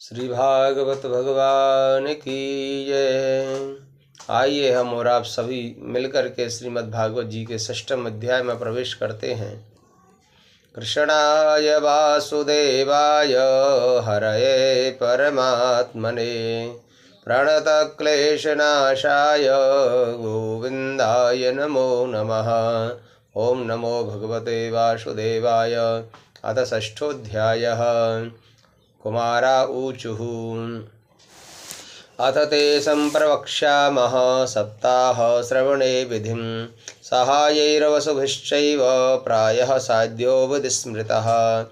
श्री भागवत भगवान की जय। आइए हम और आप सभी मिलकर के श्रीमद् भागवत जी के 6वें अध्याय में प्रवेश करते हैं। कृष्णाय वासुदेवाय हरये परमात्मने प्रणतक्लेशनाशाय गोविन्दाय नमो नमः। ओम नमो भगवते वासुदेवाय। अथ 6ठोऽध्यायः। कुमारा ऊचुः अथ ते सम्प्रवक्ष्यामः सप्ताहश्रवणे विधिं सहायैरवसुभिश्चैव प्रायः साध्योपदिस्मृतः।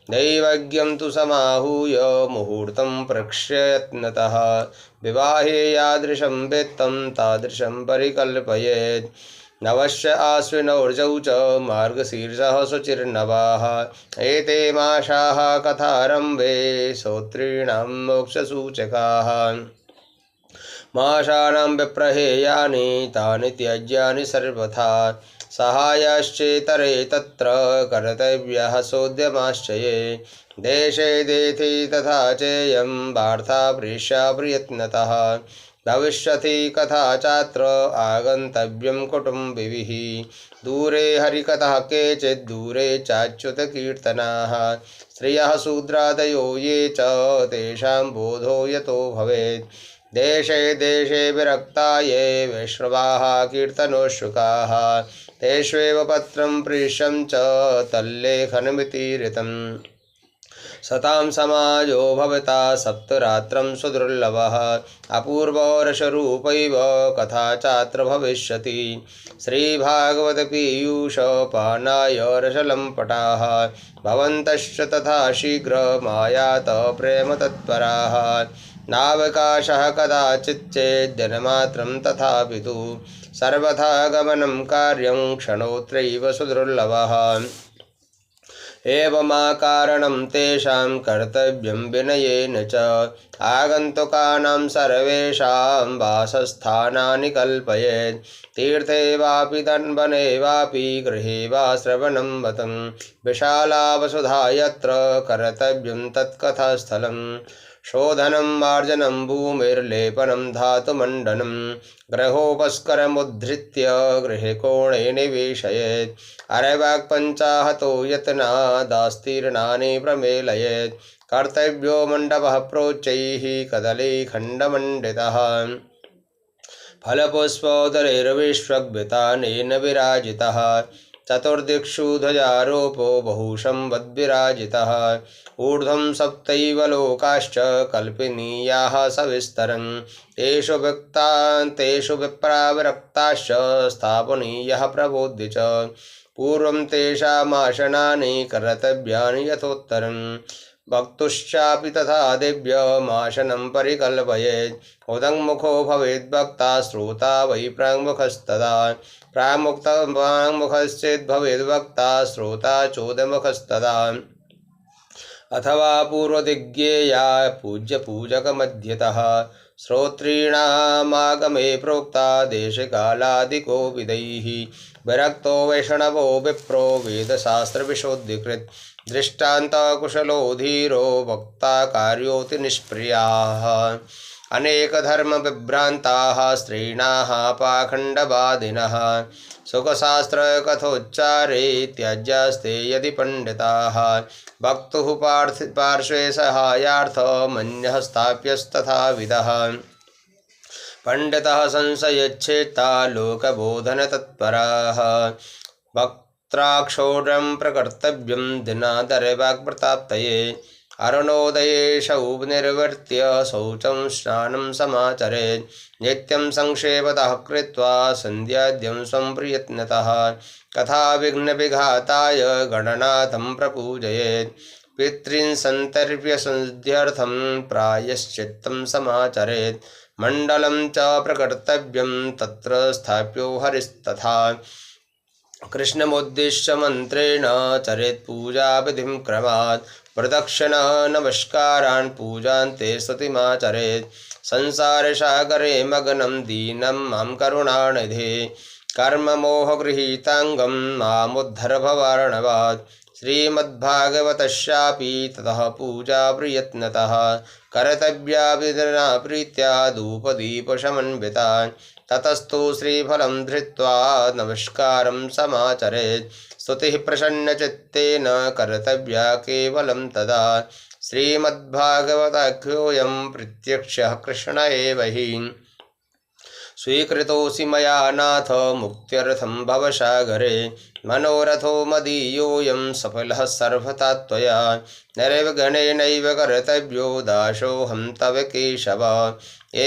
दैवज्ञं तु समाहूय मुहूर्तं प्रक्ष्ययत्नतः विवाहे यादृशं वित्तं तादृशं परिकल्पयेत्। नवश्च आश्विनौर्जौ च मार्गशीर्षः शुचिर्नवाः एते मासाः कथारम्भे श्रोतॄणां मोक्षसूचकाः। मासानां विप्रहेयानि तानि त्याज्यानि सर्वथा सहायाश्चेतरे तत्र कर्तव्यः सोद्यमाश्चये। देशे देथे तथा चेयं वार्ता प्रेष्या प्रयत्नतः भविष्यति कथा चात्र आगन्तव्यं कुटुम्बिभिः। दूरे हरिकथः केचित् दूरे चाच्युतकीर्तनाः स्त्रियः शूद्रादयो ये च तेषां बोधो यतो भवेत्। देशे देशे विरक्ता ये वैष्णवाः कीर्तनोत्सुकाः तेष्वेव पत्रं प्रेष्यं च तल्लेखनमिति ऋतम्। सतां समाजो भवता सप्तरात्रं सुदुर्लभः अपूर्वरसरूपैव कथा चात्र भविष्यति। श्रीभागवत पीयूषपानाय रसलम्पटाः भवन्तश्च तथा शीघ्रमायात प्रेमतत्पराः। नावकाशः कदाचित् चेद्दिनमात्रं तथापि तु सर्वथा गमनं कार्यं क्षणोत्रैव सुदुर्लभः। एवमाकारणं तेषां कर्तव्यं विनयेन च आगन्तुकानां सर्वेषां वासस्थानानि कल्पयेत्। तीर्थे वापि तन्वने वापि गृहे वा श्रवणं वतं विशाला वसुधा यत्र कर्तव्यं तत्कथास्थलं। शोधनं मार्जनं भूमिर्लेपनं धातुमण्डनं गृहोपस्करमुद्धृत्य गृहकोणे निवेशयेत्। अरवाक्पञ्चाहतो यत्नादास्तीर्णानि प्रमेलयेत्। कर्तव्यो मण्डपः प्रोच्चैः कदलीखण्डमण्डितः फलपुष्पोदरैर्विश्वग्भितानेन विराजितः। चतुर्दिक्षु ध्वजारोपो बहुसंवद्विराजितः। ऊर्ध्वं सप्तैव लोकाश्च कल्पनीयाः सविस्तरं तेषु विप्राविरक्ताश्च स्थापनीयः प्रबोध्य च। पूर्वं तेषामासनानि कर्तव्यानि यथोत्तरं वक्तुश्चापि तथा दिव्यमासनं परिकल्पयेत्। उदङ्मुखो भवेद्वक्ता श्रोता वै प्राङ्मुखस्तदा प्राङ्मुखश्चेद् भवेद्वक्ता श्रोता चोदमुखस्तदा। अथवा पूर्वदिग्गेया पूज्यपूजकमध्यतः श्रोतॄणामागमे प्रोक्ता देशकालादिको विदैः। विरक्तो वैष्णवो विप्रो वेदशास्त्रविशोऽधिकृत् दृष्टान्तकुशलो धीरो वक्ता कार्योऽति निष्प्रियाः। अनेकधर्मविभ्रान्ताः स्त्रीणाः पाखण्डवादिनः सुखशास्त्रकथोच्चारे त्याज्यास्ते यदि पण्डिताः। वक्तुः पार्श्वे सहायार्थमन्यः स्थाप्यस्तथाविधः। पण्डितः संशयच्छेत्ता लोकबोधनतत्पराः। वक्त्राक्षोड्रं प्रकर्तव्यं दिनादरवाक्प्रताप्तये। अरुणोदये शौनिर्वर्त्य शौचं स्नानं समाचरेत्। नित्यं संक्षेपतः कृत्वा सन्ध्याद्यं स्वं प्रयत्नतः कथाविघ्नविघाताय गणनाथं प्रपूजयेत्। पितॄन् सन्तर्प्य प्रायश्चित्तं समाचरेत्। मण्डलं च प्रकर्तव्यं तत्र स्थाप्यो हरिस्तथा। कृष्णमुद्दिश्य मन्त्रेण चरेत् पूजाविधिं क्रमात्। प्रदक्षिणा नमस्कारान् पूजान्ते स्तुतिमाचरेत्। संसारसागरे मग्नं दीनं मां करुणानिधे कर्ममोहगृहीताङ्गं मामुद्धर भवार्णवात्। श्रीमद्भागवतस्यापि ततः पूजा प्रयत्नतः कर्तव्या विधिना प्रीत्या धूपदीपसमन्विता ततस्तु श्रीफलं धृत्वा नमस्कारं समाचरेत् स्तुतिः प्रसन्नचित्तेन कर्तव्या केवलं तदा श्रीमद्भागवताख्योऽयं प्रत्यक्षः कृष्ण एव हि स्वीकृतोऽसि मया नाथ मुक्त्यर्थं भवसागरे मनोरथो मदीयोऽयं सफलः सर्वथा त्वया नैर्विघ्नेनैव कर्तव्यो दासोऽहं तव केशव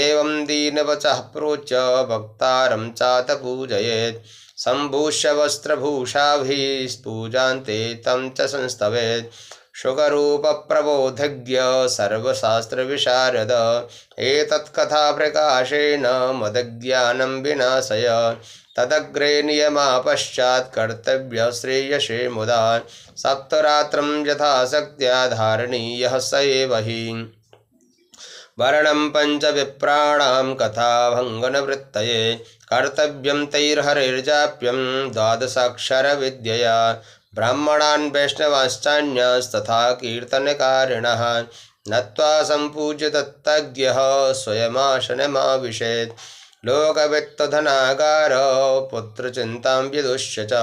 एवं दीनवचः प्रोच्य भक्तारं चात पूजयेत् सम्भूष्य वस्त्रभूषाभिः पूजान्ते तं च संस्तवेत् शुकरूपप्रबोधज्ञ सर्वशास्त्रविशारद एतत्कथाप्रकाशेन मदज्ञानं विनाशय तदग्रे नियमा पश्चात् कर्तव्य श्रेयसे मुदा सप्तरात्रं यथाशक्त्या धारणीयः स एव हि वर्णं पञ्चविप्राणां कथाभङ्गनवृत्तये कर्तव्यं तैर्हरिर्जाप्यं द्वादशाक्षरविद्यया ब्राह्मणान् वैष्णवाश्चान्यस्तथा कीर्तनकारिणः नत्वा सम्पूज्य तत्तज्ञः स्वयमाशनमाविशेत् लोकवित्तधनागार पुत्रचिन्तां विदुष्य च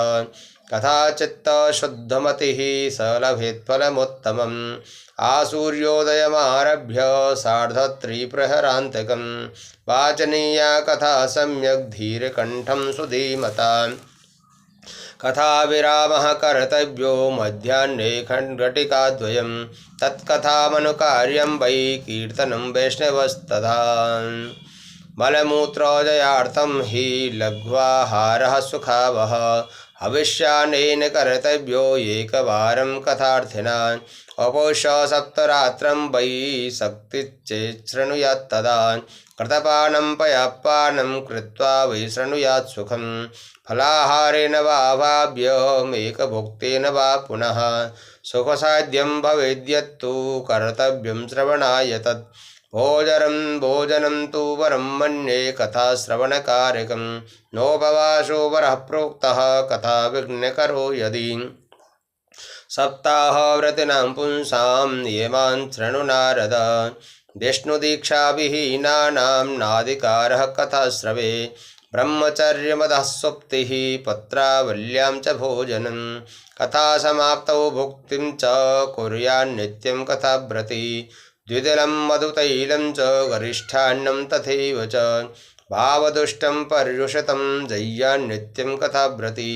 कथाचित्तशुद्धमतिः स लभेत् फलमुत्तमम् आसूर्योदयमारभ्य सार्धत्रिप्रहरान्तकं वाचनीया कथा सम्यक् धीरकण्ठं सुधीमता कथाविरामः कर्तव्यो मध्याह्ने खण्डघटिकाद्वयं तत्कथामनुकार्यं वै कीर्तनं वैष्णवस्तथा मलमूत्रजयार्थं हि लघ्वाहारः सुखावः हविष्यानेन कर्तव्यो एकवारं कथार्थिना अपोष सप्तरात्रं वै शक्तिश्चेत् शृणुयात् तदा कृतपानं पयापानं कृत्वा वै शृणुयात् सुखं फलाहारेण वा भाव्यमेकभुक्तेन वा पुनः सुखसाध्यं भवेद्यत्तु कर्तव्यं श्रवणाय तत् भोजनं तु वरं मन्ये कथाश्रवणकारकं नोपवासो वरः प्रोक्तः कथा विघ्नकरो यदि सप्ताहव्रतिनां पुंसां नियमान् शृणु नारद विष्णुदीक्षाविहीनानां नाधिकारः कथाश्रवे ब्रह्मचर्यमदः सुप्तिः पत्रावल्यां च भोजनं कथासमाप्तौ भुक्तिं च कुर्यान्नित्यं कथाव्रती द्विदलं मधुतैलं च गरिष्ठान्नं तथैव च भावदुष्टं पर्युषितं जय्यान्नित्यं कथाव्रती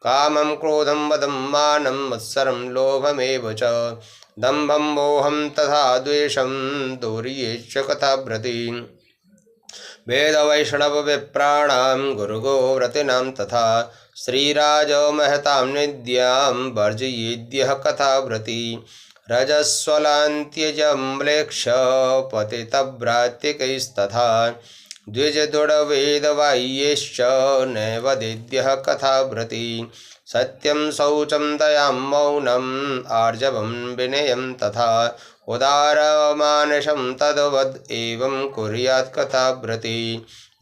कामं क्रोधं मदं मानं मत्सरं लोभमेव च दम्भं मोहं तथा द्वेषं दूर्येच्च कथाव्रती वेदवैष्णवविप्राणां गुरुगोव्रतीनां तथा श्रीराजमहतां निद्यां वर्जयेद्यः कथाव्रती रजस्वलान्त्यजम्लेक्ष पतितव्रात्यकैस्तथा द्विजदृढवेदवाह्यैश्च नैवदेद्यः कथाव्रती सत्यं शौचं दयां मौनम् आर्जवं विनयं तथा उदारमानसं तद्वद् एवं कुर्यात् कथाव्रती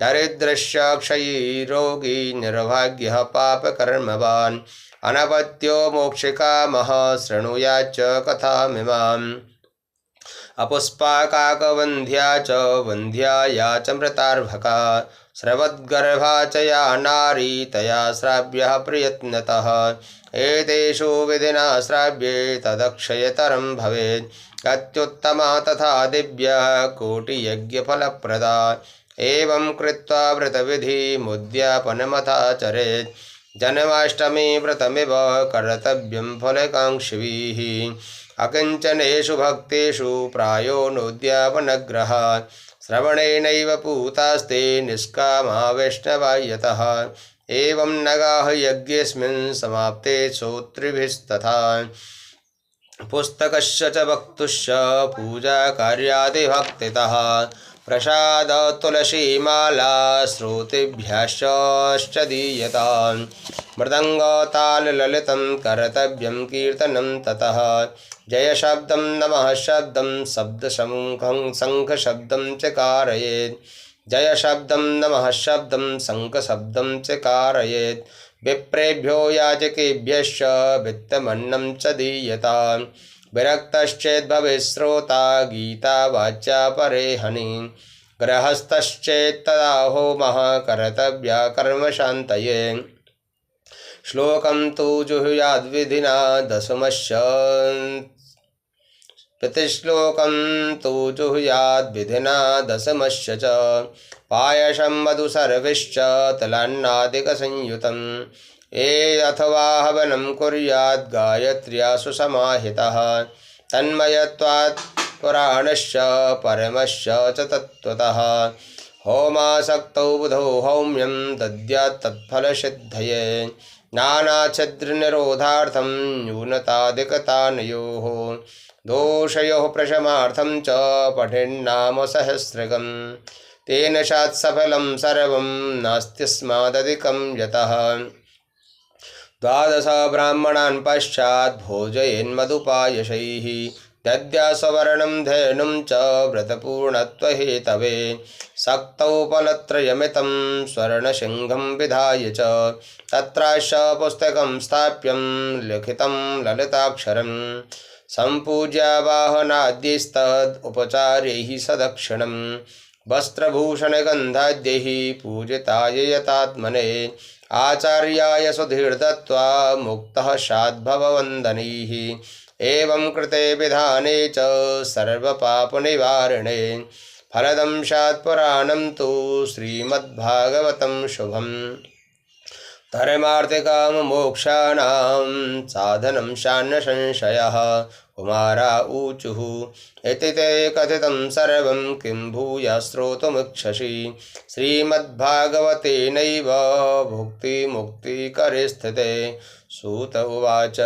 दरिद्रस्य क्षयी रोगी निर्भाग्यः पापकर्मवान् अनपत्यो मोक्षकामः शृणुयाच्च कथामिमाम् अपुष्पाकाकवन्ध्या च वन्ध्या या च मृतार्भका स्रवद्गर्भा च या नारी तया श्राव्यः प्रयत्नतः एतेषु विधिना श्राव्ये तदक्षयतरं भवेत् अत्युत्तमा तथा दिव्या कोटियज्ञफलप्रदा एवं कृत्वा व्रतविधिमुद्यापनमथाचरेत् जन्माष्टमी व्रतमिव कर्तव्यं फलकाङ्क्षिभिः अकिञ्चनेषु भक्तेषु प्रायो नोद्यापनग्रहात् श्रवणेनैव पूतास्ते निष्कामा वैष्णवा यतः एवं नगाः यज्ञेऽस्मिन् समाप्ते श्रोतृभिस्तथा पुस्तकस्य च वक्तुश्च पूजाकार्यादिभक्तितः प्रसाद तुलसीमाला श्रोतृभ्यश्च दीयताम् मृदङ्गताललितं कर्तव्यं कीर्तनं ततः जयशब्दं नमः शब्दं शङ्खशब्दं च कारयेत् जयशब्दं नमः शब्दं शङ्खशब्दं च कारयेत् विप्रेभ्यो याजकेभ्यश्च वित्तमन्नं च दीयताम् विरक्तश्चेद्भवेत् श्रोता गीतावाच्या परेहनि गृहस्थश्चेत्तदा होमः कर्तव्यः कर्मशान्तये श्लोकं तु जुहुयाद्विधिना दशमस्य प्रतिश्लोकं तु जुहुयाद्विधिना दशमस्य च पायसं मधुसर्विश्च तलान्नादिकसंयुतं ये अथवा हवनं कुर्याद् गायत्र्या सुसमाहितः तन्मयत्वात् पुराणस्य परमस्य च तत्त्वतः होमासक्तौ बुधौ हौम्यं दद्यात् तत्फलसिद्धये नानाच्छिद्रनिरोधार्थं न्यूनताधिकतानयोः दोषयोः प्रशमार्थं च पठेन्नाम सहस्रकं तेन सात् सफलं सर्वं नास्त्यस्मादधिकं यतः द्वादश ब्राह्मणान् पश्चात् भोजयेन्मदुपायशैः दद्यासवर्णं धेनुं च व्रतपूर्णत्वहेतवे सक्तौ फलत्रयमितं स्वर्णसिंहं विधाय च तत्रास्य पुस्तकं स्थाप्यं लिखितं ललिताक्षरं सम्पूज्य वाहनाद्यैस्तद् उपचारैः सदक्षिणं वस्त्रभूषणगन्धाद्यैः पूजिताय यतात्मने आचार्याय सुधीर्दत्त्वा मुक्तः साद्भववन्दनैः एवं कृते विधाने च सर्वपापनिवारणे फलदं सात्पुराणं तु श्रीमद्भागवतं शुभम् धर्मार्थिकाममोक्षाणां साधनं शान्न संशयः कुमारा ऊचुः इति ते कथितं सर्वं किं भूयः श्रोतुमिच्छसि श्रीमद्भागवतेनैव भुक्तिमुक्तिकरे स्थिते सूत उवाच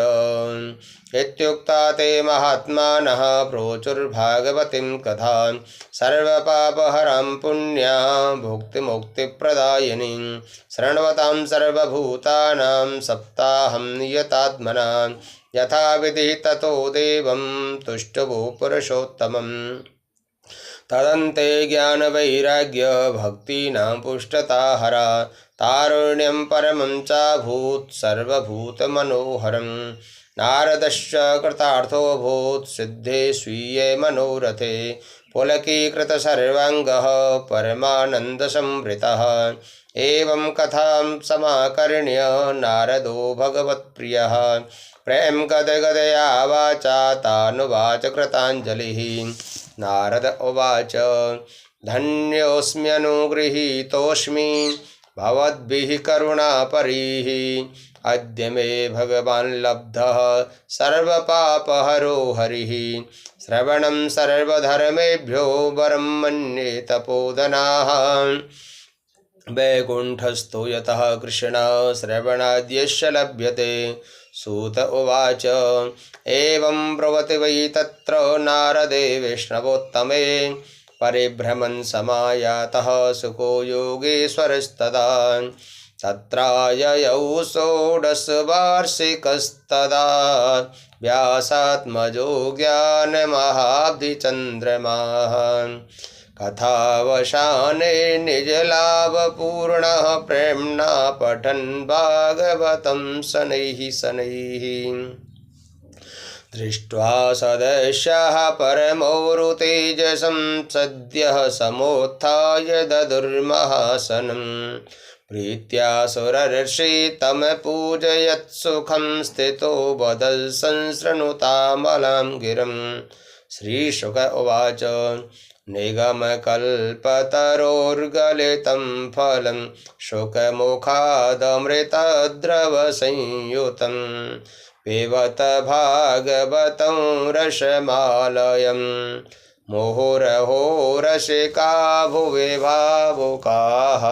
इत्युक्ता ते महात्मानः प्रोचुर्भागवतीं कथां सर्वपापहरां पुण्यां भुक्तिमुक्तिप्रदायिनीं शृण्वतां सर्वभूतानां सप्ताहं नियतात्मना यथा विधि ततो देवं तुष्टवो पुरुषोत्तमम् तदन्ते ज्ञानवैराग्य भक्तीनां पुष्टताहरा तारुण्यं परमं चाभूत् सर्वभूतमनोहरं नारदश्च कृतार्थोऽभूत् सिद्धे स्वीये मनोरथे पुलकीकृत सर्वाङ्गः परमानन्दसंवृतः एवं कथां समाकर्ण्य नारदो भगवत्प्रियः प्रेम गदगदया वाचा तानुवाच कृताञ्जलिः नारद उवाच धन्योऽस्म्यनुगृहीतोऽस्मि भवद्भिः करुणापरीः अद्य मे भगवान् लब्धः सर्वपापहरो हरिः श्रवणं सर्वधर्मेभ्यो वरं मन्ये तपोधनाः वैकुण्ठस्थो यतः कृष्ण श्रवणाद्यस्य लभ्यते सूत उवाच एवं ब्रुवति वै तत्र नारदे वैष्णवोत्तमे परिभ्रमन् समायातः सुको योगेश्वरस्तदा तत्राययौ षोडशवार्षिकस्तदा व्यासात्मजो ज्ञानमहाब्धिचन्द्रमाः कथावसाने निजलाभपूर्णः प्रेम्णा पठन् भागवतं शनैः शनैः दृष्ट्वा सदस्याः परमौरुतेजसं सद्यः समोत्थाय ददुर्महासनं प्रीत्या सुरर्षि तमपूजयत्सुखं स्थितो वदन् संशृणुतामलं गिरं श्रीशुक उवाच निगमकल्पतरोर्गलितं फलं शुकमुखादमृतद्रवसंयुतं पिबत भागवतं रसमालयं मुहुरहो रसिका भुवि भावुकाः।